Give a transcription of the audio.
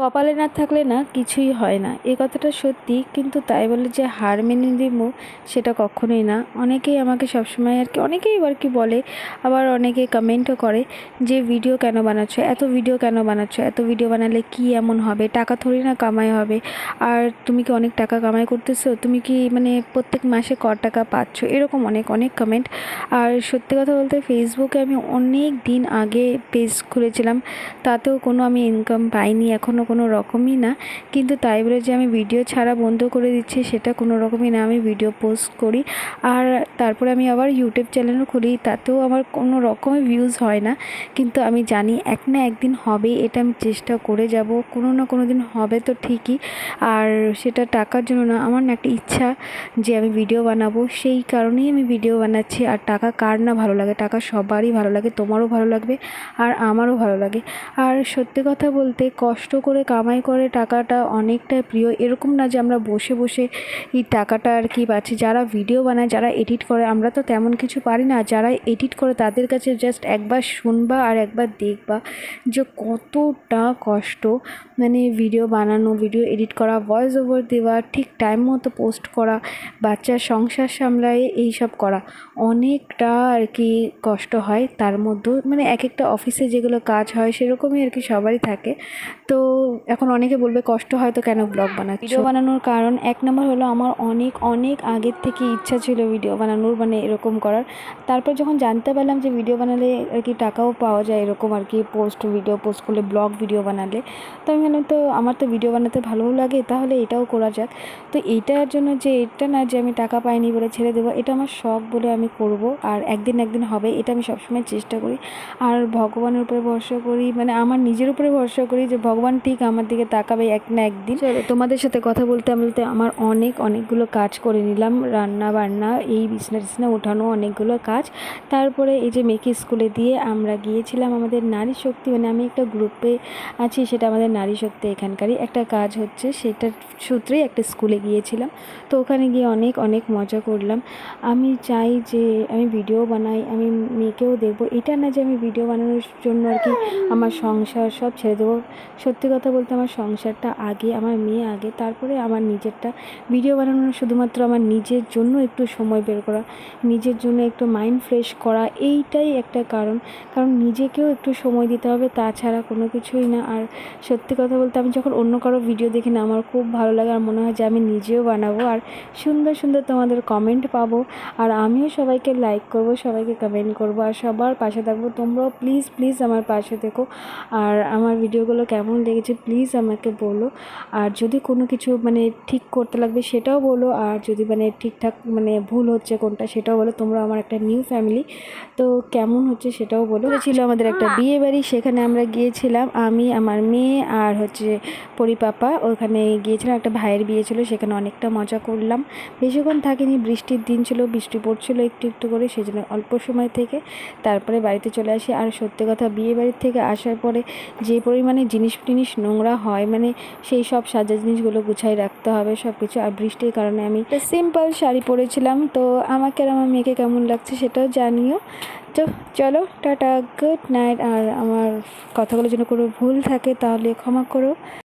কপালে না থাকলে না কিছুই হয় না, এ কথাটা সত্যি। কিন্তু তাই বলে যে হার মেনে নেব সেটা কখনোই না। অনেকেই আমাকে সবসময় আর কি অনেকেই আর কি বলে, আবার অনেকে কমেন্টও করে যে ভিডিও কেন বানাচ্ছ, এত ভিডিও কেন বানাচ্ছ, এত ভিডিও বানালে কি এমন হবে, টাকা থোড়ি না কামাই হবে, আর তুমি কি অনেক টাকা কামাই করতেছো, তুমি কি মানে প্রত্যেক মাসে ক টাকা পাচ্ছ, এরকম অনেক অনেক কমেন্ট। আর সত্যি কথা বলতে ফেসবুকে আমি অনেক দিন আগে পেজ খুলেছিলাম, তাতেও কোনো আমি ইনকাম পাইনি এখনও কোনো রকমই না। কিন্তু তাই বলে যে আমি ভিডিও ছাড়া বন্ধ করে দিচ্ছি সেটা কোনো রকমই না, আমি ভিডিও পোস্ট করি। আর তারপরে আমি আবার ইউটিউব চ্যানেলও খুলি, তাতেও আমার কোনো রকমের ভিউজ হয় না। কিন্তু আমি জানি এক না একদিন হবে, এটা আমি চেষ্টা করে যাব, কোনো না কোনো দিন হবে তো ঠিকই। আর সেটা টাকার জন্য না, আমার না একটা ইচ্ছা যে আমি ভিডিও বানাবো, সেই কারণেই আমি ভিডিও বানাচ্ছি। আর টাকা কার না ভালো লাগে, টাকা সবারই ভালো লাগে, তোমারও ভালো লাগবে আর আমারও ভালো লাগে। আর সত্যি কথা বলতে কষ্ট করে কামাই করে টাকাটা অনেকটাই প্রিয়, এরকম না যে আমরা বসে বসে এই টাকাটা আর কি পাচ্ছি। যারা ভিডিও বানায়, যারা এডিট করে, আমরা তো তেমন কিছু পারি না, যারা এডিট করে তাদের কাছে জাস্ট একবার শুনবা আর একবার দেখবা যে কতটা কষ্ট, মানে ভিডিও বানানো, ভিডিও এডিট করা, ভয়েস ওভার দেওয়া, ঠিক টাইম মতো পোস্ট করা, বাচ্চার সংসার সামলায় এইসব করা, অনেকটা আর কি কষ্ট হয়। তার মধ্যেও মানে এক একটা অফিসে যেগুলো কাজ হয় সেরকমই আর কি সবারই থাকে। তো এখন অনেকে বলবে কষ্ট হয় তো কেন ব্লগ বানাচ্ছ। ভিডিও বানানোর কারণ এক নম্বর হলো আমার অনেক অনেক আগের থেকে ইচ্ছা ছিল ভিডিও বানানোর, মানে এরকম করার। তারপর যখন জানতে পারলাম যে ভিডিও বানালে আর কি টাকাও পাওয়া যায় এরকম আর কি, ভিডিও পোস্ট করলে, ব্লগ ভিডিও বানালে, তো আমি ভাবলাম তো আমার তো ভিডিও বানাতে ভালোও লাগে, তাহলে এটাও করা যাক। তো এইটার জন্য যে এটা না যে আমি টাকা পাইনি বলে ছেড়ে দেবো, এটা আমার শখ বলে আমি করব, আর একদিন একদিন হবে, এটা আমি সবসময় চেষ্টা করি। আর ভগবানের উপরে ভরসা করি, মানে আমার নিজের উপরে ভরসা করি যে ভগবান ঠিক আমার দিকে তাকাবে এক না একদিন। চলো, তোমাদের সাথে কথা বলতে বলতে আমার অনেকগুলো কাজ করে নিলাম, রান্না বান্না, এই বিছনা টিছনা ওঠানো, অনেকগুলো কাজ। তারপরে এই যে মেয়েকে স্কুলে দিয়ে আমরা গিয়েছিলাম আমাদের নারী শক্তি, মানে আমি একটা গ্রুপে আছি, সেটা আমাদের নারী শক্তি এখানকারই একটা কাজ হচ্ছে, সেটার সূত্রেই একটা স্কুলে গিয়েছিলাম। তো ওখানে গিয়ে অনেক অনেক মজা করলাম। আমি চাই যে আমি ভিডিও বানাই, আমি মেয়েকেও দেখবো, এটা না যে আমি ভিডিও বানানোর জন্য আর কি আমার সংসার সব ছেড়ে দেবো। সত্যি কথা বলতে আমার সংসারটা আগে, আমার মেয়ে আগে, তারপরে আমার নিজেরটা। ভিডিও বানানো শুধুমাত্র আমার নিজের জন্য একটু সময় বের করা, নিজের জন্য একটু মাইন্ড ফ্রেশ করা, এইটাই একটা কারণ। কারণ নিজেকেও একটু সময় দিতে হবে, তাছাড়া কোনো কিছুই না। আর সত্যি কথা বলতে আমি যখন অন্য কারো ভিডিও দেখি না, আমার খুব ভালো লাগে, আর মনে হয় যে আমি নিজেও বানাবো, আর সুন্দর সুন্দর তোমাদের কমেন্ট পাবো, আর আমিও সবাইকে লাইক করব, সবাইকে কমেন্ট করব, আর সবার পাশে থাকবো। তোমরাও প্লিজ প্লিজ আমার পাশে থেকো, আর আমার ভিডিওগুলো কেমন লেগেছে প্লিজ আমাকে বলো। আর যদি কোনো কিছু মানে ঠিক করতে লাগবে সেটাও বলো, আর যদি মানে ঠিকঠাক মানে ভুল হচ্ছে কোনটা সেটাও বলো। তোমরা আমার একটা নিউ ফ্যামিলি, তো কেমন হচ্ছে সেটাও বলো। ছিল আমাদের একটা বিয়ে বাড়ি, সেখানে আমরা গিয়েছিলাম, আমি, আমার মেয়ে, আর হচ্ছে পরিপাপা, ওখানে গিয়েছিলাম, একটা ভাইয়ের বিয়ে ছিল, সেখানে অনেকটা মজা করলাম। বেশিক্ষণ থাকিনি, বৃষ্টির দিন ছিল, বৃষ্টি পড়ছিল একটু একটু করে, সেই জন্য অল্প সময় থেকে তারপরে বাড়িতে চলে আসি। আর সত্যি কথা, বিয়ে বাড়ির থেকে আসার পরে যে পরিমাণে জিনিস টিনিস নোংরা হয়, মানে সেই সব সাজা জিনিসগুলো গুছাই রাখতে হবে সব কিছু। আর বৃষ্টির কারণে আমি সিম্পল শাড়ি পরেছিলাম, তো আমাকে আর আমার মেয়েকে কেমন লাগছে সেটাও জানিও। তো চলো, টাটা, গুড নাইট। আর আমার কথাগুলোর জন্য কোনো ভুল থাকে তাহলে ক্ষমা করো।